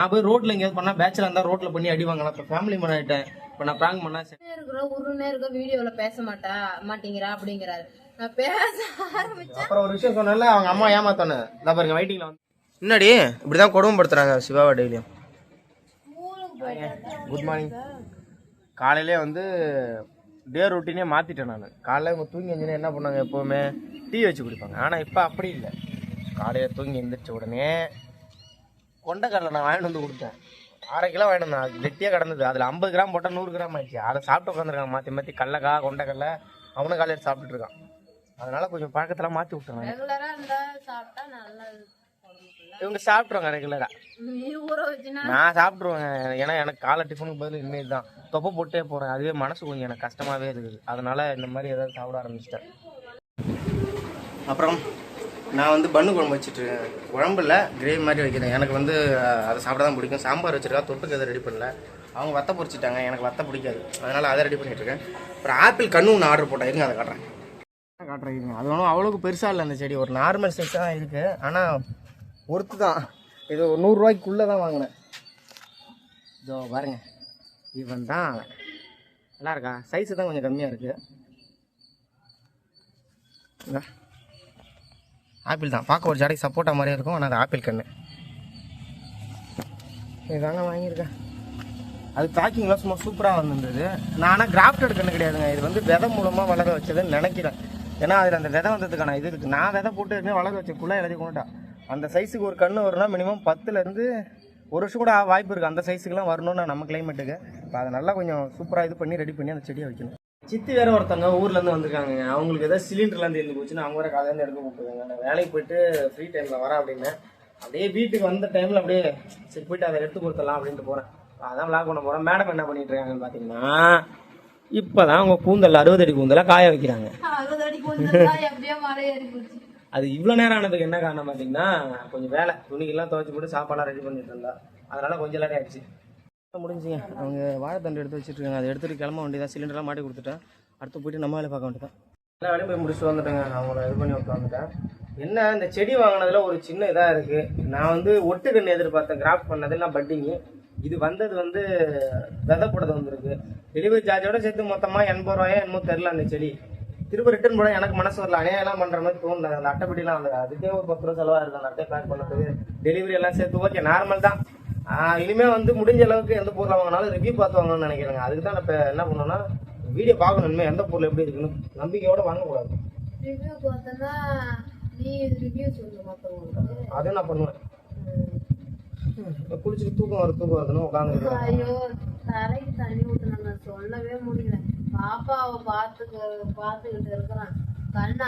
நான் போய் ரோட்ல எங்கேயாவது பண்ணா பேச்சுலர் இருந்தா ரோட்ல பண்ணி அடி வாங்கலாம். இப்போ ஃபேமிலி மேன் ஆயிட்டேன். இப்போ நான் பிராங்க் பண்ணா உருன்னே இருக்க வீடியோல பேச மாட்டேங்கிறா அப்படிங்கிறாரு. நான் பேச ஆரம்பிச்சேன். அப்புறம் ஒரு விஷயம் சொன்னால அவங்க அம்மா ஏமாத்தானே இந்த பாருங்க வெயிட்டிங்ல வந்து முன்னாடி இப்படிதான் கொடுமைப்படுத்துறாங்க சிவாவை டெய்லியும். Good morning. காலையிலே வந்து டே ரொட்டீனே மாற்றிட்டேன் நான். காலையில் இவங்க தூங்கி எஞ்சினா என்ன பண்ணாங்க, எப்போவுமே டீ வச்சு குடிப்பாங்க. ஆனால் இப்போ அப்படி இல்லை. காலையில் தூங்கி எழுந்திரிச்ச உடனே கொண்டைக்கடலை நான் வாங்கிட்டு வந்து கொடுத்தேன். 1/2 கிலோ வாங்கிட்டு வந்தேன். அது கெட்டியாக கிடந்தது. அதில் 50 கிராம் போட்டால் 100 கிராம் ஆயிடுச்சு. அதை சாப்பிட்டு உட்காந்துருக்காங்க மாற்றி மாற்றி. கடலக்கா கொண்டைக்கடலை அவனும் காலையில் சாப்பிட்டுட்டு இருக்கான். அதனால் கொஞ்சம் பழக்கத்தெல்லாம் மாற்றி விட்டாங்க. இவங்க சாப்பிட்ருவாங்க ரெகுலராக. நான் சாப்பிட்ருவேன். ஏன்னா எனக்கு காலை டிஃபனுக்கு பதில் இனிமேல் தான் தொப்பை போட்டே போகிறேன். அதுவே மனசு கொஞ்சம் எனக்கு கஷ்டமாகவே இருக்குது. அதனால் இந்த மாதிரி ஏதாவது சாப்பிட ஆரம்பிச்சிட்டேன். அப்புறம் நான் வந்து பன்னு குழம்பு வச்சுட்ருக்கேன். குழம்புல கிரேவி மாதிரி வைக்கிறேன். எனக்கு வந்து அதை சாப்பிட தான் பிடிக்கும். சாம்பார் வச்சுருக்கா, தொட்டுக்கு எதை ரெடி பண்ணல. அவங்க வத்தை பொரிச்சிட்டாங்க. எனக்கு வத்தை பிடிக்காது. அதனால் அதை ரெடி பண்ணிகிட்ருக்கேன். அப்புறம் ஆப்பிள் கன்று ஒன்று ஆர்டர் போட்டேன். இருங்க அதை காட்டுறேன். அது ஒன்றும் அவ்வளோக்கு பெருசாக இல்லை. அந்த செடி ஒரு நார்மல் சைஸாக தான் இருக்குது. ஆனால் ஒருத்து தான். இது ஒரு 100 ரூபாய்க்குள்ளே தான் வாங்கினேன். இதோ பாருங்க, இவன் தான் நல்லா இருக்கா. சைஸு தான் கொஞ்சம் கம்மியாக இருக்குது. ஆப்பிள் தான் பார்க்க ஒரு ஜாடைக்கு சப்போட்டா மாதிரியே இருக்கும். ஆனால் அது ஆப்பிள் கன்று. இதுதாங்க வாங்கியிருக்கேன். அது பேக்கிங்லாம் சும்மா சூப்பராக வந்துருந்தது. நான் ஆனால் கிராஃப்டட் கன்று கிடையாதுங்க. இது வந்து விதை மூலமாக வளர வச்சதுன்னு நினைக்கிறேன். ஏன்னா அதில் அந்த விதை வந்ததுக்கான இது இருக்குது. நான் விதை போட்டு எதுவுமே வளர வச்சக்குள்ளே எழுதி கொண்டுட்டேன். அந்த சைஸுக்கு ஒரு கன்று வரும்னா மினிமம் 10லேருந்து 1 வருஷம் கூட வாய்ப்பு இருக்குது. அந்த சைஸுக்குலாம் வரணும்னு நம்ம கிளைமேட்டுக்கு. இப்போ அதை நல்லா கொஞ்சம் சூப்பராக இது பண்ணி ரெடி பண்ணி அந்த செடியை வைக்கணும். சித்தி வேறு ஒருத்தவங்க ஊர்லேருந்து வந்திருக்காங்க. அவங்களுக்கு ஏதாவது சிலிண்டர்லாம் இருந்து போச்சுன்னா அவங்க வேறு காலையிலேருந்து எடுக்க கூப்பிட்டுருக்காங்க. நான் வேலைக்கு போயிட்டு ஃப்ரீ டைமில் வரேன் அப்படின்னு. அப்படியே வீட்டுக்கு வந்த டைமில் அப்படியே சரி போயிட்டு அதை எடுத்து கொடுத்துடலாம் அப்படின்ட்டு போகிறேன். அதான் விளாக் பண்ண போகிறேன். மேடம் என்ன பண்ணிட்டு இருக்காங்கன்னு பார்த்தீங்கன்னா, இப்போ தான் அவங்க கூந்தல் 60 அடி கூந்தலாக காய வைக்கிறாங்க. அது இவ்வளோ நேரம் ஆனதுக்கு என்ன காரணம் பார்த்தீங்கன்னா, கொஞ்சம் வேலை துணிக்கெல்லாம் துவைச்சி போட்டு சாப்பாடெலாம் ரெடி பண்ணிட்டு இருந்தா. அதனால் கொஞ்சம் லேட் ஆகிடுச்சு. முடிஞ்சுங்க. அவங்க வாழைத்தண்டு எடுத்து வச்சுட்ருக்காங்க. அதை எடுத்துகிட்டு கிளம்ப வேண்டியதான். சிலிண்டர்லாம் மாட்டி கொடுத்துட்டேன். அடுத்து போய்ட்டு நம்ம வேலை பார்க்க வேண்டியதான். எல்லா வேலையும் போய் முடிச்சுட்டு வந்துட்டேங்க. அவங்கள இது பண்ணி விட்டு வந்துட்டேன். என்ன இந்த செடி வாங்கினதில் ஒரு சின்ன இதாக இருக்குது. நான் வந்து ஒட்டுக்கண்ணு எதிர்பார்த்தேன். கிராஃப்ட் பண்ணதெல்லாம் பட்டிங்கு. இது வந்தது வந்து விதை போடுறது வந்துருக்கு. டெலிவரி சார்ஜோட சேர்த்து மொத்தமாக 80 ரூபாயோ என்னமோ தெரில. அந்த செடி திரும்ப ரிட்டர்ன் போட எனக்கு மனசு வரல. அணையெல்லாம் பண்ணுற மாதிரி தோணுது. அந்த அட்டைப்பட்டிலாம் வந்து அதுக்கே ஒரு 10 ரூபா செலவாக இருக்குது. அந்த அட்டை பேக் பண்ணுறதுக்கு டெலிவரி எல்லாம் சேர்த்து ஓகே நார்மல் தான். இனிமேல் வந்து முடிஞ்ச அளவுக்கு எந்த பொருளை வாங்கினாலும் ரிவ்யூ பார்த்து வாங்கணும்னு நினைக்கிறேங்க. அதுக்கு தான் இப்போ என்ன பண்ணோன்னா வீடியோ பார்க்கணும். இனிமேல் எந்த பொருள் எப்படி இருக்குன்னு நம்பிக்கையோடு வாங்கக்கூடாது. அதுவும் நான் பண்ணுவேன். குளிச்சுட்டு தூக்கம் வருதுன்னு உட்காந்து தரைக்கு தண்ணி ஊற்றணும் சொல்லவே முடியல. பாப்பாவை பார்த்துக்கிட்டு இருக்கிறான். கண்ணு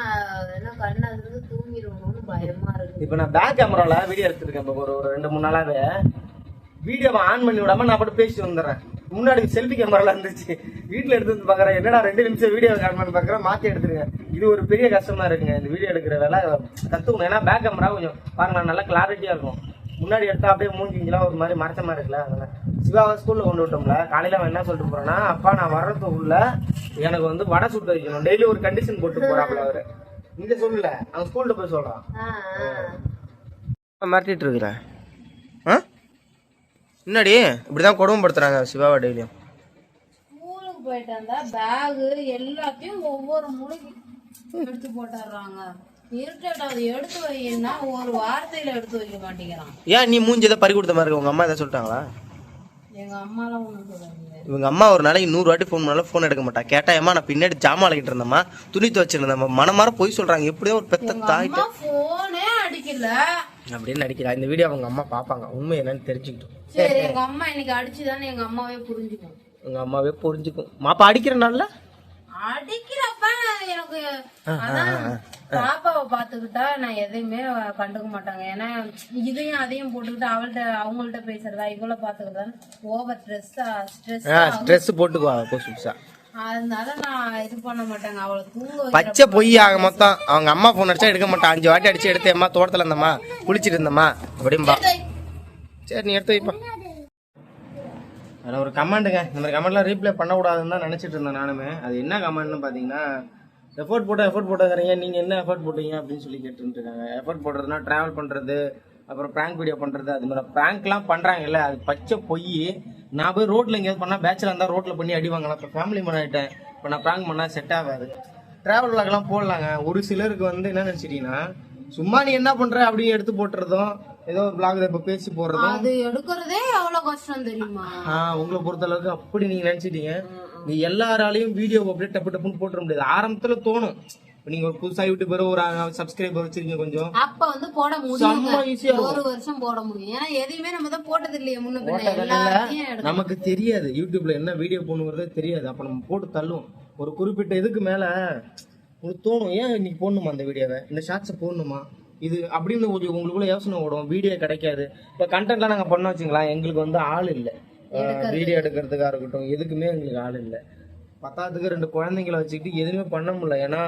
அதுல தூங்கிடுவோம்னு பயமா இருக்கு. இப்ப நான் பேக் கேமரால வீடியோ எடுத்துருக்கேன். இப்போ ஒரு 2-3 நாளாவே வீடியோவை ஆன் பண்ணி விடாம நான் மட்டும் பேசிட்டு வந்துடுறேன். முன்னாடி செல்ஃபி கேமரால இருந்துச்சு. வீட்டுல எடுத்து பாக்குறேன். என்னடா 2 நிமிஷம் வீடியோ ஆன் பண்ணி பாக்குறேன். மாத்தி எடுத்துருக்கேன். இது ஒரு பெரிய கஷ்டமா இருக்குங்க. இந்த வீடியோ எடுக்கிற வேலை கத்துக்கணும். ஏன்னா பேக் கேமரா கொஞ்சம் பாருங்க நல்லா கிளாரிட்டியா இருக்கும். முன்னாடி எடுத்தா அப்படியே மூஞ்சிங்கெல்லாம் ஒரு மாதிரி மறைச்ச மாதிரி இருக்குல்ல. அதனால சிவாவை ஸ்கூல்ல கொண்டு விட்டோம்ல. காலையில அவன் என்ன சொல்லிட்டு போறான்னா, அப்பா நான் வர்றதுக்குள்ள எனக்கு வந்து வடை சுட்டு வைக்கணும். டெய்லி ஒரு கண்டிஷன் போட்டு போறாப்புல அவரு. இங்க சொல்லல, அவன் ஸ்கூல்ல போய் சொல்றான். மாட்டிட்டு இருக்கிற முன்னாடி இப்படிதான் கொடுமைப்படுத்துறாங்க சிவாவை டெய்லியும். ஸ்கூலுக்கு போயிட்டு வந்தா பேகு எல்லாத்தையும் ஒவ்வொரு மூளைக்கு எடுத்து போட்டுறாங்க. எடுத்து வைன்னா ஒரு வார்த்தையில எடுத்து வைக்க மாட்டேங்கிறான். ஏன் நீ மூஞ்சி ஏதோ பறி கொடுத்த மாதிரி இருக்கு? உங்க அம்மா ஏதாவது சொல்லிட்டாங்களா? எங்க அம்மாலாம் ஒண்ணும் சொல்லுவாங்க. இவங்க அம்மா ஒரு நாளைக்கு 100 வாட்டி ஃபோன் பண்ணாலும் ஃபோன் எடுக்க மாட்டா. கேட்டா ஏமா நான் பின்னாடி ஜாமான் அழைக்கிட்டு இருந்தம்மா, துணி துவச்சிருந்தம்மா, மனமார போய் சொல்றாங்க. எப்படியோ ஒரு பெத்த தாயிட்ட போனே அடிக்கல அப்படின்னு நடிக்கிறா. இந்த வீடியோ அவங்க அம்மா பாப்பாங்க. உண்மை என்னன்னு தெரிஞ்சுக்கிட்டோம். சரி, எங்க அம்மா இன்னைக்கு அடிச்சுதானே எங்க அம்மாவே புரிஞ்சுக்கும். உங்க அம்மாவே புரிஞ்சுக்கும். மாப்பா அடிக்கிறனால அடிக்கிறப்ப எனக்கு பாப்பாவை பாத்துக்கிட்டா நான் எதையுமே கண்டுக்க மாட்டாங்க. ஏன்னா இதையும் அதையும் போட்டுக்கிட்டு அவங்கள்ட்ட பேசுறதா இவளை பாத்துக்கிறதா ஓவர் ஸ்ட்ரெஸ் போட்டுக்குவா. அதனால நான் இது பண்ண மாட்டேங்க. அவளை தூங்க பச்சை பொய் ஆக மொத்தம். அவங்க அம்மா போன் அடிச்சா எடுக்க மாட்டான். 5 வாட்டி அடிச்சு எடுத்து அம்மா தோட்டத்துல இருந்தம்மா குளிச்சுட்டு இருந்தம்மா அப்படின்பா. சரி நீ எடுத்து வைப்பா. அதில் ஒரு கமெண்ட்டுங்க. இந்த மாதிரி கமெண்ட்லாம் ரீப்ளே பண்ணக்கூடாதுன்னு தான் நினச்சிட்டு இருந்தேன் நானுமே. அது என்ன கமெண்ட்னு பார்த்தீங்கன்னா, எஃபோர்ட் போட்டாங்கிறீங்க, நீங்கள் என்ன எஃபோர்ட் போட்டீங்க அப்படின்னு சொல்லி கேட்டுருக்காங்க. எஃபோர்ட் போடுறதுனா ட்ராவல் பண்ணுறது, அப்புறம் பிராங்க் வீடியோ பண்றது அது மாதிரி பிராங்க்லாம் பண்றாங்கல்ல, அது பச்சை பொய். நான் போய் ரோட்ல எங்கேயாவது பண்ணா பேச்சுலர் இருந்தா ரோட்ல பண்ணி அடி வாங்கலாம். இப்போ ஃபேமிலி மேன் ஆயிட்டேன். இப்போ நான் பிராங்க் பண்ணா செட் ஆகாது. டிராவல் விளாக்லாம் போடலாங்க. ஒரு சிலருக்கு வந்து என்ன நினைச்சிட்டீங்கன்னா, சும்மா நீ என்ன பண்ற அப்படின்னு எடுத்து போட்டுறதும், ஏதோ ஒரு பிளாக் இப்ப பேசி போடுறதும் அது எடுக்கிறதே எவ்வளவு கஷ்டம் தெரியுமா? உங்களை பொறுத்த அளவுக்கு அப்படி நீங்க நினைச்சிட்டீங்க. நீ எல்லாராலையும் வீடியோ அப்படியே டப்பு டப்புன்னு போட்டுற முடியாது. ஆரம்பத்துல தோணும், நீங்க ஒரு புதுசா யூடியூபர் ஒரு சப்ஸ்கிரைபர் வச்சிருக்கீங்க, கொஞ்சம் அப்ப வந்து போட முடியும், ஒரு வருஷம் போட முடியும். ஏன்னா எதையுமே நம்ம தான் போட்டது இல்லையே முன்ன பின்ன. நமக்கு தெரியாது யூடியூப்ல என்ன வீடியோ போடணுங்கிறதே தெரியாது. அப்ப நம்ம போட்டு தள்ளுவோம். ஒரு குறிப்பிட்ட இதுக்கு மேல உங்களுக்கு தோணும், ஏன் இன்னைக்கு போடணுமா அந்த வீடியோவை, இந்த ஷார்ட்ஸை போடணுமா இது அப்படின்னு உங்களுக்குள்ள யோசனை ஓடும். வீடியோ கிடைக்காது. இப்ப கண்டென்ட்லாம் நாங்க பண்ண வச்சுங்களா, எங்களுக்கு வந்து ஆள் இல்லை. வீடியோ எடுக்கிறதுக்கா இருக்கட்டும், எதுக்குமே எங்களுக்கு ஆள் இல்லை. பத்தாவதுக்கு 2 குழந்தைங்களை வச்சுக்கிட்டு எதுவுமே பண்ண முடியல. ஏன்னா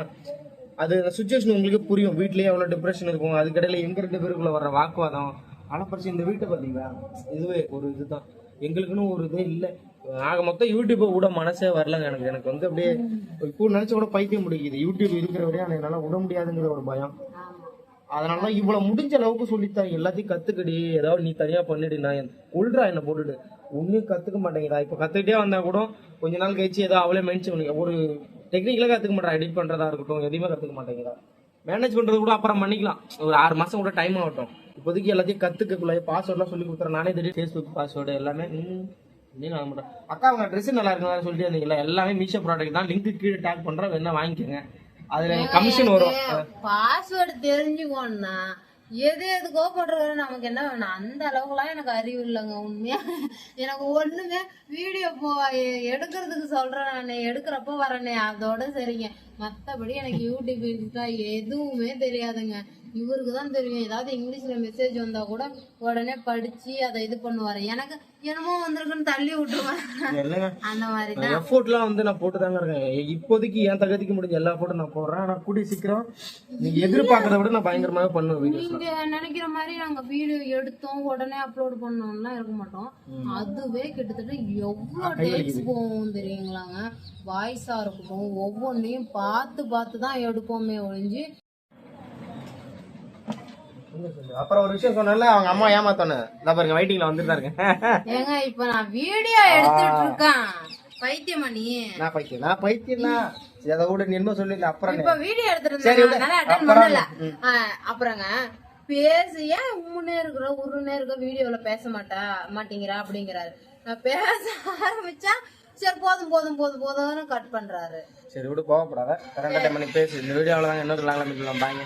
அது சுச்சுவேஷன் உங்களுக்கு புரியும். வீட்லயே எவ்வளவு டிப்ரெஷன் இருக்கும். அதுக்கடையில எங்க 2 பேருக்குள்ள வர்ற வாக்குவாதம் அலப்பரிச்சு. இந்த வீட்டை பாத்தீங்களா, இதுவே ஒரு இதுதான். எங்களுக்குன்னு ஒரு இதே இல்லை. ஆக மொத்தம் யூடியூப்பை விட மனசே வரலங்க எனக்கு. எனக்கு வந்து அப்படியே இப்போ நினைச்ச கூட பைத்தியம் முடிக்குது. யூடியூப் இருக்கிற வரையும் என்னால விட முடியாதுங்கிற ஒரு பயம். அதனாலதான் இவ்வளவு முடிஞ்ச அளவுக்கு சொல்லித்தான் எல்லாத்தையும் கத்துக்கடி, ஏதாவது நீ தனியா பண்ணிடு. நான் உள்றா என்ன போட்டுட்டு ஒன்னும் கத்துக்க மாட்டேங்கிறா. இப்ப கத்துக்கிட்டே வந்தா கூட கொஞ்ச நாள் கழிச்சு ஏதோ அவளே மென்ஷன் பண்ணி ஒரு டெக்னிக்கலா கத்துக்க மாட்டா. எடிட் பண்றதா இருக்கட்டும், எதையுமே கத்துக்க மாட்டேங்கிறா. மேனேஜ் பண்றது கூட அப்புறம் பண்ணிக்கலாம், ஒரு 6 மாசம் கூட டைம் ஆகட்டும். இப்போதைக்கு எல்லாத்தையும் கத்துக்கக்குள்ள பாஸ்வேர்ட்லாம் சொல்லி கொடுத்துறேன். நானே தெரியும் ஃபேஸ்புக் பாஸ்வேர்டு எல்லாமே. அக்கா அவங்க ட்ரெஸ் நல்லா இருக்குன்னு சொல்லிட்டு இருந்தீங்களா, எல்லாமே மீஷோ ப்ராடக்ட் தான். லிங்க் கீழே டேக் பண்றேன், வேணா வாங்கிக்கோங்க. அதுல கமிஷன் வரும். பாஸ்வேர்டு தெரிஞ்சுக்கோன்னா எது எதுக்கோ போடுறது நமக்கு என்ன வேணும். அந்த அளவுக்குலாம் எனக்கு அறிவு இல்லைங்க உண்மையா. எனக்கு ஒண்ணுமே வீடியோ எடுக்கிறதுக்கு சொல்றேன், நான் எடுக்கிறப்ப வரேனே அதோட சரிங்க. மத்தபடி எனக்கு யூடியூப் இன்ஸ்டா எதுவுமே தெரியாதுங்க. இவருக்கு தான் தெரியும். ஏதாவது இங்கிலீஷ்ல மெசேஜ் வந்தா கூட உடனே படிச்சு அதை இது பண்ணுவாரு. எனக்கு என்னமோ வந்திருக்குன்னு தள்ளி விட்டுருவேன். அந்த மாதிரி தான் எஃபோர்ட்லாம் வந்து நான் போட்டு தாங்க இருக்கேன். இப்போதைக்கு என் தகுதிக்கு முடிஞ்ச எல்லா போட்டும் நான் போடுறேன். ஆனா கூடிய சீக்கிரம் நீங்க எதிர்பார்க்கறத விட நான் பயங்கரமாக பண்ணுவேன். நீங்க நினைக்கிற மாதிரி நாங்க வீடியோ எடுத்தோம் உடனே அப்லோட் பண்ணோம்லாம் இருக்க மாட்டோம். அதுவே கிட்டத்தட்ட எவ்வளவு டேக்ஸ் போகும் தெரியுங்களாங்க. வாய்ஸா இருக்கட்டும், ஒவ்வொன்றையும் பார்த்து பார்த்து தான் எடுப்போமே ஒழிஞ்சு. அப்புறம் ஒரு விஷயம் சொன்னல, அவங்க அம்மா ஏமாத்தானே நான் பாருங்க வெயிட்டிங்ல வந்துட்டு தான் இருக்கேன். ஏங்க இப்ப நான் வீடியோ எடுத்துட்டு இருக்கேன். பைத்தியமா நீ? நான் பைத்தியம் தான். அதை விட நீ என்ன சொல்லி அப்புறம் இப்ப வீடியோ எடுத்துட்டு அட்டன் பண்ணல. அப்புறங்க பேசிய உம்முன்னே இருக்கிற உருன்னே இருக்க வீடியோல பேச மாட்டேங்கிறா அப்படிங்கிறாரு. நான் பேச ஆரம்பிச்சா சரி போதும்னு கட் பண்றாரு. சரி விடு, கோவப்படாத. கரெக்டா டைம் பண்ணி பேசு. இந்த வீடியோல தாங்க இன்னொரு லாங்குவேஜ்ல பாங்க.